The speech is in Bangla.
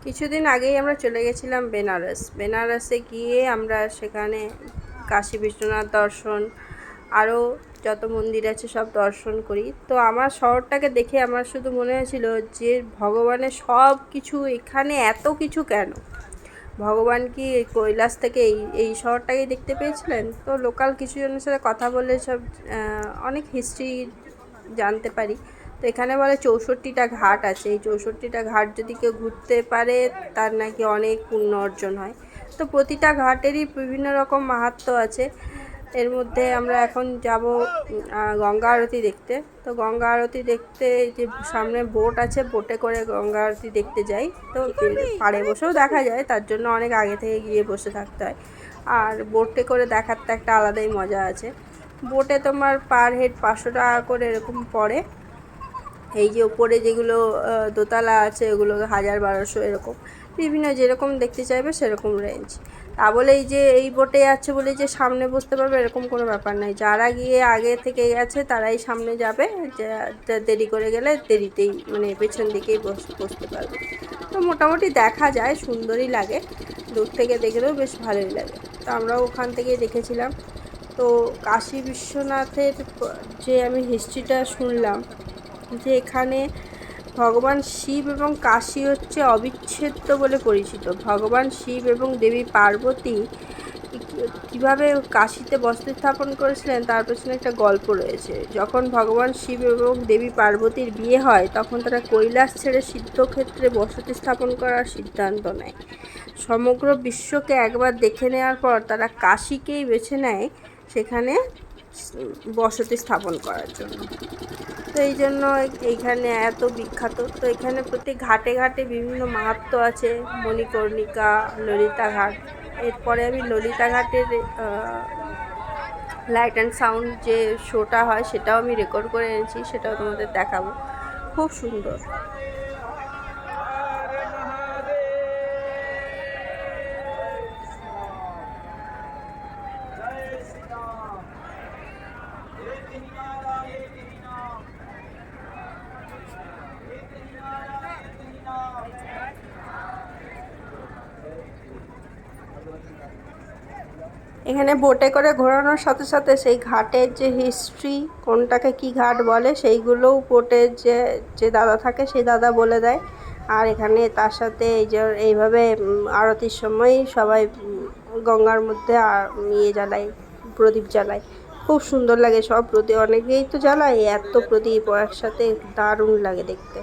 কিছুদিন আগেই আমরা চলে গেছিলাম বেনারসে গিয়ে আমরা সেখানে কাশী বিশ্বনাথ দর্শন আরও যত মন্দির আছে সব দর্শন করি। তো আমার শহরটাকে দেখে আমার শুধু মনে হয়েছিল যে ভগবানের সব কিছু এখানে এত কিছু কেন, ভগবান কি কৈলাস থেকে এই শহরটাকে দেখতে পেয়েছিলেন? তো লোকাল কিছু জনের সাথে কথা বলে সব অনেক হিস্ট্রি জানতে পারি। তো এখানে বলে 64টা ঘাট আছে, এই 64টা ঘাট যদি কেউ ঘুরতে পারে তার নাকি অনেক পুণ্য অর্জন হয়। তো প্রতিটা ঘাটেরই বিভিন্ন রকম মাহাত্ম্য আছে। এর মধ্যে আমরা এখন যাব গঙ্গা আরতি দেখতে। তো গঙ্গা আরতি দেখতে যে সামনে বোট আছে, বোটে করে গঙ্গা আরতি দেখতে যাই। তো পাড়ে বসেও দেখা যায়, তার জন্য অনেক আগে থেকে গিয়ে বসে থাকতে হয়। আর বোটে করে দেখার তো একটা আলাদাই মজা আছে। বোটে তোমার পার হেড 500 টাকা করে এরকম পড়ে। এই যে ওপরে যেগুলো দোতলা আছে ওগুলো 1000-1200 এরকম, বিভিন্ন যেরকম দেখতে চাইবে সেরকম রেঞ্জ। তা বলে এই যে এই বোটে যাচ্ছে বলে যে সামনে বসতে পারবে এরকম কোনো ব্যাপার নাই। যারা গিয়ে আগে থেকে গেছে তারাই সামনে যাবে, দেরি করে গেলে দেরিতেই মানে পেছন দিকেই বসতে পারবে। তো মোটামুটি দেখা যায়, সুন্দরই লাগে, দূর থেকে দেখলেও বেশ ভালোই লাগে। তো আমরাও ওখান থেকেই দেখেছিলাম। তো কাশী বিশ্বনাথের যে আমি হিস্ট্রিটা শুনলাম যে এখানে ভগবান শিব এবং কাশী হচ্ছে অবিচ্ছেদ্য বলে পরিচিত। ভগবান শিব এবং দেবী পার্বতী কীভাবে কাশীতে বসতি স্থাপন করেছিলেন তার পেছনে একটা গল্প রয়েছে। যখন ভগবান শিব এবং দেবী পার্বতীর বিয়ে হয় তখন তারা কৈলাস ছেড়ে সিদ্ধক্ষেত্রে বসতি স্থাপন করার সিদ্ধান্ত নেয়। সমগ্র বিশ্বকে একবার দেখে নেওয়ার পর তারা কাশীকেই বেছে নেয় সেখানে বসতি স্থাপন করার জন্য। তো এই জন্য এইখানে এত বিখ্যাত। তো এখানে প্রতি ঘাটে ঘাটে বিভিন্ন মাহাত্ম্য আছে, মণিকর্ণিকা, ললিতা ঘাট। এরপরে আমি ললিতা ঘাটের লাইট অ্যান্ড সাউন্ড যে শোটা হয় সেটাও আমি রেকর্ড করে এনেছি, সেটাও তোমাদের দেখাবো, খুব সুন্দর। এখানে বোটে করে ঘোরানোর সাথে সাথে সেই ঘাটের যে হিস্ট্রি, কোনটাকে কি ঘাট বলে সেইগুলোও বোটের যে দাদা থাকে সেই দাদা বলে দেয়। আর এখানে তার সাথে এইভাবে আরতির সময় সবাই গঙ্গার মধ্যে জ্বালায়, প্রদীপ জ্বালায়, খুব সুন্দর লাগে। সব প্রদীপ অনেকেই তো জ্বালায়, এত প্রদীপ একসাথে দারুণ লাগে দেখতে।